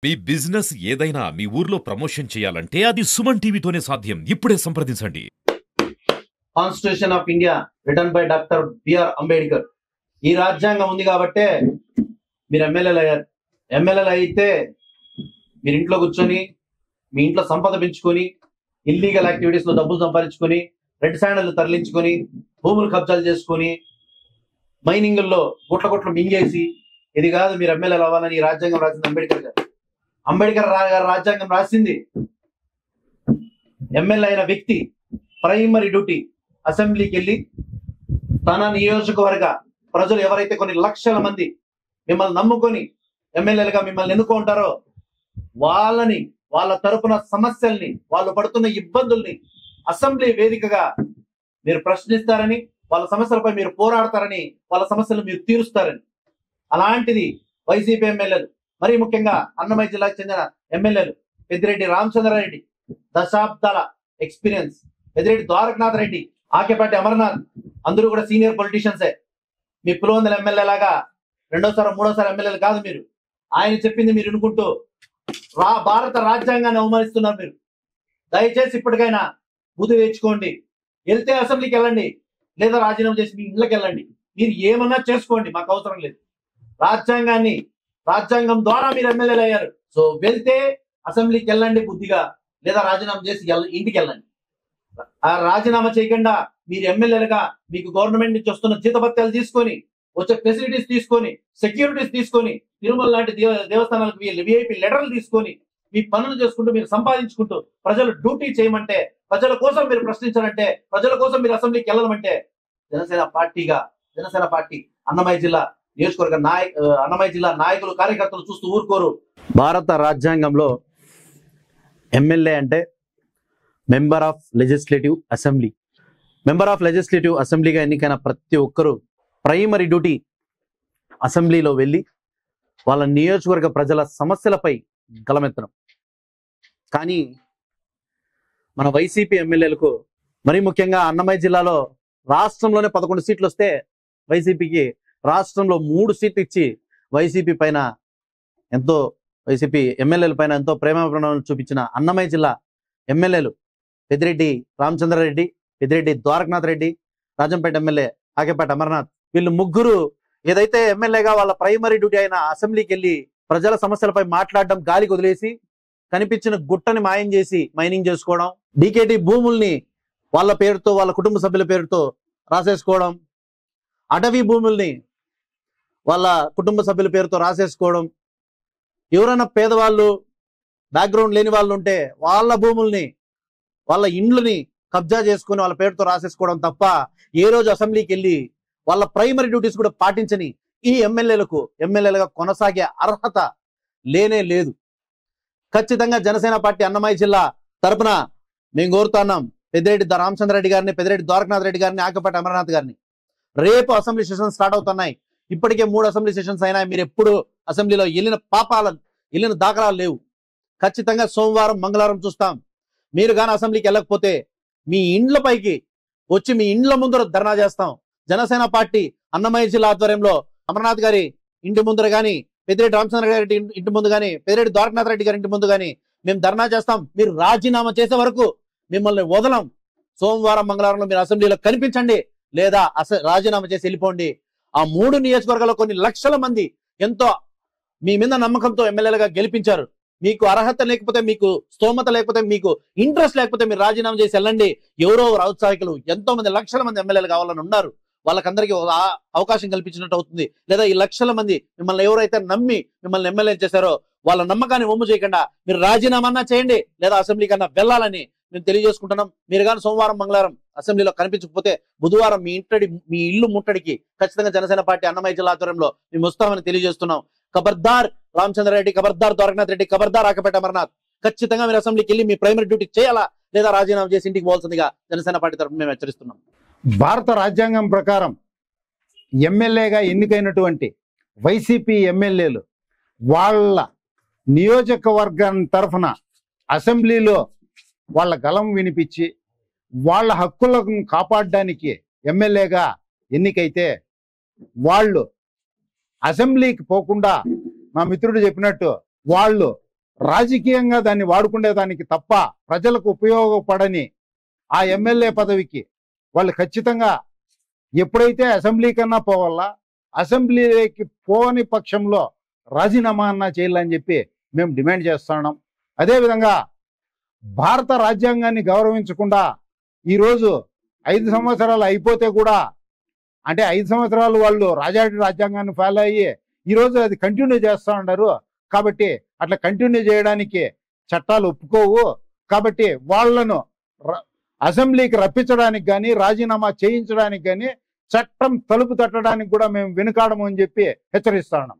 మీ business ఏదైనా మీ ఊర్లో promotion చేయాలంటే అది సుమన్ టీవీతోనే సాధ్యం. ఇప్పుడే సంప్రదించండి. Constitution of India written by doctor B R Ambedkar. ఈ రాజ్యాంగం ఉంది కాబట్టే మీరు ఎమ్మెల్యేలు అయ్యారు. ఎమ్మెల్యేలు అయితే మీరు ఇంట్లో కూర్చొని మీ ఇంట్లో సంపద పెంచుకొని ఇల్లీగల్ యాక్టివిటీస్ లో డబ్బులు సంపాదించుకొని రెడ్ శాండల్ తరలించుకొని భూములు కబ్జాలు చేసుకొని మైనింగ్ల్లో గుట్ల మింగేసి ఇది కాదు మీరు ఎమ్మెల్యేలు అవ్వాలని ఈ రాజ్యాంగం రాసింది అంబేద్కర్ గారు. అంబేద్కర్ గారు రాజ్యాంగం రాసింది ఎమ్మెల్యే అయిన వ్యక్తి ప్రైమరీ డ్యూటీ అసెంబ్లీకి వెళ్ళి తన నియోజకవర్గ ప్రజలు ఎవరైతే కొన్ని లక్షల మంది మిమ్మల్ని నమ్ముకొని ఎమ్మెల్యేలుగా మిమ్మల్ని ఎన్నుకుంటారో వాళ్ళ తరపున సమస్యల్ని వాళ్ళు పడుతున్న ఇబ్బందుల్ని అసెంబ్లీ వేదికగా మీరు ప్రశ్నిస్తారని, వాళ్ళ సమస్యలపై మీరు పోరాడతారని, వాళ్ళ సమస్యలు మీరు తీరుస్తారని. అలాంటిది వైసీపీ ఎమ్మెల్యేలు, మరీ ముఖ్యంగా అన్నమయ్య జిల్లాకు చెందిన ఎమ్మెల్యేలు పెద్దిరెడ్డి రామచంద్రారెడ్డి, దశాబ్దాల ఎక్స్పీరియన్స్, పెద్దిరెడ్డి ద్వారకనాథ్ రెడ్డి, ఆకేపాటి అమర్నాథ్, అందరూ కూడా సీనియర్ పొలిటీషియన్సే. మీ పులివెందుల ఎమ్మెల్యే లాగా రెండోసారి మూడోసారి ఎమ్మెల్యేలు కాదు మీరు. ఆయన చెప్పింది మీరు వినుకుంటూ భారత రాజ్యాంగాన్ని అవమానిస్తున్నారు మీరు. దయచేసి ఇప్పటికైనా బుద్ధి తెచ్చుకోండి. వెళ్తే అసెంబ్లీకి వెళ్ళండి, లేదా రాజీనామా చేసి మీ ఇళ్ళకి వెళ్ళండి. మీరు ఏమన్నా చేసుకోండి, మాకు అవసరం లేదు. రాజ్యాంగం ద్వారా మీరు ఎమ్మెల్యేలు అయ్యారు. సో వెళ్తే అసెంబ్లీకి వెళ్ళండి బుద్ధిగా, లేదా రాజీనామా చేసి ఇంటికి వెళ్ళండి. ఆ రాజీనామా చేయకుండా మీరు ఎమ్మెల్యేలుగా మీకు గవర్నమెంట్ నుంచి వస్తున్న జీతభత్యాలు తీసుకొని, వచ్చే ఫెసిలిటీస్ తీసుకొని, సెక్యూరిటీస్ తీసుకొని, తిరుమల లాంటి దేవస్థానాలకు విఐపి లెటర్లు తీసుకొని మీ పనులు చేసుకుంటూ మీరు సంపాదించుకుంటూ ప్రజలు డ్యూటీ చేయమంటే, ప్రజల కోసం మీరు ప్రశ్నించాలంటే, ప్రజల కోసం మీరు అసెంబ్లీకి వెళ్ళమంటే జనసేన పార్టీ అన్నమయ్య జిల్లా నియోజకవర్గ అన్నమయ్య జిల్లా నాయకులు కార్యకర్తలు చూస్తూ ఊరుకోరు. భారత రాజ్యాంగంలో ఎమ్మెల్యే అంటే member of legislative assembly. Member of legislative అసెంబ్లీగా ఎన్నికైన ప్రతి ఒక్కరూ ప్రైమరీ డ్యూటీ అసెంబ్లీలో వెళ్ళి వాళ్ళ నియోజకవర్గ ప్రజల సమస్యలపై గలమెత్తడం. కానీ మన వైసీపీ ఎమ్మెల్యేలకు, మరీ ముఖ్యంగా అన్నమయ్య జిల్లాలో రాష్ట్రంలోనే 11 సీట్లు వస్తే వైసీపీకి రాష్ట్రంలో 3 సీట్లు ఇచ్చి వైసీపీ ఎమ్మెల్యేల పైన ఎంతో ప్రేమాభిమానాలు చూపించిన అన్నమయ్య జిల్లా ఎమ్మెల్యేలు పెద్దిరెడ్డి రామచంద్రారెడ్డి, పెద్దిరెడ్డి ద్వారకనాథ్ రెడ్డి, రాజంపేట ఎమ్మెల్యే ఆకేపాటి అమర్నాథ్, వీళ్ళు ముగ్గురు ఏదైతే ఎమ్మెల్యేగా వాళ్ళ ప్రైమరీ డ్యూటీ అయిన అసెంబ్లీకి వెళ్ళి ప్రజల సమస్యలపై మాట్లాడడం గాలికి వదిలేసి, కనిపించిన గుట్టని మాయం చేసి మైనింగ్ చేసుకోవడం, డీకేటీ భూముల్ని వాళ్ళ పేరుతో వాళ్ళ కుటుంబ సభ్యుల పేరుతో రాసేసుకోవడం, అటవీ భూముల్ని వాళ్ళ కుటుంబ సభ్యుల పేరుతో రాసేసుకోవడం, ఎవరైనా పేదవాళ్ళు బ్యాక్గ్రౌండ్ లేని వాళ్ళు ఉంటే వాళ్ళ భూముల్ని వాళ్ళ ఇండ్లని కబ్జా చేసుకుని వాళ్ళ పేరుతో రాసేసుకోవడం తప్ప ఏ రోజు అసెంబ్లీకి వెళ్ళి వాళ్ళ ప్రైమరీ డ్యూటీస్ కూడా పాటించని ఈ ఎమ్మెల్యేలుగా కొనసాగే అర్హత లేనే లేదు. ఖచ్చితంగా జనసేన పార్టీ అన్నమయ్య జిల్లా తరపున మేము కోరుతున్నాం పెద్దిరెడ్డి రామచంద్రారెడ్డి గారిని, పెద్దిరెడ్డి ద్వారకనాథ్ రెడ్డి గారిని, ఆకేపాటి అమర్నాథ్ గారిని. రేపు అసెంబ్లీ సెషన్స్ స్టార్ట్ అవుతున్నాయి. ఇప్పటికే 3 అసెంబ్లీ సెషన్స్ అయినా మీరు ఎప్పుడు అసెంబ్లీలో వెళ్ళిన దాఖలాలు లేవు. ఖచ్చితంగా సోమవారం మంగళవారం చూస్తాం. మీరు కానీ అసెంబ్లీకి వెళ్ళకపోతే మీ ఇండ్లపైకి వచ్చి మీ ఇండ్ల ముందర ధర్నా చేస్తాం. జనసేన పార్టీ అన్నమయ్య జిల్లా ఆధ్వర్యంలో అమర్నాథ్ గారి ఇంటి ముందర కానీ, పెద్దిరెడ్డి రామచంద్ర గారి ఇంటి ముందు కానీ, పెద్దిరెడ్డి ద్వారకనాథ్ రెడ్డి గారి ఇంటి ముందు కానీ మేము ధర్నా చేస్తాం. మీరు రాజీనామా చేసే వరకు మిమ్మల్ని వదలం. సోమవారం మంగళవారంలో మీరు అసెంబ్లీలో కనిపించండి, లేదా రాజీనామా చేసి వెళ్ళిపోండి. ఆ 3 నియోజకవర్గాల్లో కొన్ని లక్షల మంది ఎంతో మీ మీద నమ్మకంతో ఎమ్మెల్యేలుగా గెలిపించారు. మీకు అర్హత లేకపోతే, మీకు స్తోమత లేకపోతే, మీకు ఇంట్రెస్ట్ లేకపోతే మీరు రాజీనామా చేసి వెళ్ళండి. ఎవరో ఔత్సాహికులు ఎంతో మంది లక్షల మంది ఎమ్మెల్యేలు కావాలని ఉన్నారు. వాళ్ళకందరికీ అవకాశం కల్పించినట్టు అవుతుంది. లేదా ఈ లక్షల మంది మిమ్మల్ని ఎవరైతే నమ్మి మిమ్మల్ని ఎమ్మెల్యే చేశారో వాళ్ళ నమ్మకాన్ని ఒమ్ము చేయకుండా మీరు రాజీనామా చేయండి, లేదా అసెంబ్లీ కన్నా వెళ్ళాలని మేము తెలియజేసుకుంటున్నాం. మీరు కానీ సోమవారం మంగళవారం అసెంబ్లీలో కనిపించకపోతే బుధవారం మీ ఇల్లు ముట్టడికి ఖచ్చితంగా జనసేన పార్టీ అన్నమయ్య జిల్లా ఆధ్వర్యంలో మేము వస్తామని తెలియజేస్తున్నాం. ఖబర్దార్ రామచంద్రారెడ్డి, ఖబర్దార్ ద్వారకనాథ్ రెడ్డి, ఖబర్దార్ ఆకేపాటి అమర్నాథ్. ఖచ్చితంగా మీరు అసెంబ్లీకి వెళ్ళి మీ ప్రైమరీ డ్యూటీ చేయాలా, లేదా రాజీనామా చేసి ఇంటికి పోవాల్సిందిగా జనసేన పార్టీ తరఫున మేము హెచ్చరిస్తున్నాం. భారత రాజ్యాంగం ప్రకారం ఎమ్మెల్యేగా ఎన్నికైనటువంటి వైసీపీ ఎమ్మెల్యేలు వాళ్ళ నియోజకవర్గం తరఫున అసెంబ్లీలో వాళ్ళ గలం వినిపించి వాళ్ళ హక్కులను కాపాడడానికి ఎమ్మెల్యేగా ఎన్నికైతే వాళ్ళు అసెంబ్లీకి పోకుండా మా మిత్రుడు చెప్పినట్టు వాళ్ళు రాజకీయంగా దాన్ని వాడుకునేదానికి తప్ప ప్రజలకు ఉపయోగపడని ఆ ఎమ్మెల్యే పదవికి వాళ్ళు ఖచ్చితంగా ఎప్పుడైతే అసెంబ్లీ కన్నా పోవాలా, అసెంబ్లీకి పోని పక్షంలో రాజీనామా అన్నా చేయాలని చెప్పి మేము డిమాండ్ చేస్తున్నాం. అదేవిధంగా భారత రాజ్యాంగాన్ని గౌరవించకుండా ఈరోజు 5 సంవత్సరాలు అయిపోతే కూడా, అంటే 5 సంవత్సరాలు వాళ్ళు రాజ్యాంగాన్ని ఫాలో అయ్యి ఈరోజు అది కంటిన్యూ చేస్తూ ఉన్నారు. కాబట్టి అట్లా కంటిన్యూ చేయడానికి చట్టాలు ఒప్పుకోవు. కాబట్టి వాళ్లను అసెంబ్లీకి రప్పించడానికి కానీ రాజీనామా చేయించడానికి కానీ చట్టం తలుపు తట్టడానికి కూడా మేము వెనుకాడము అని చెప్పి హెచ్చరిస్తున్నాం.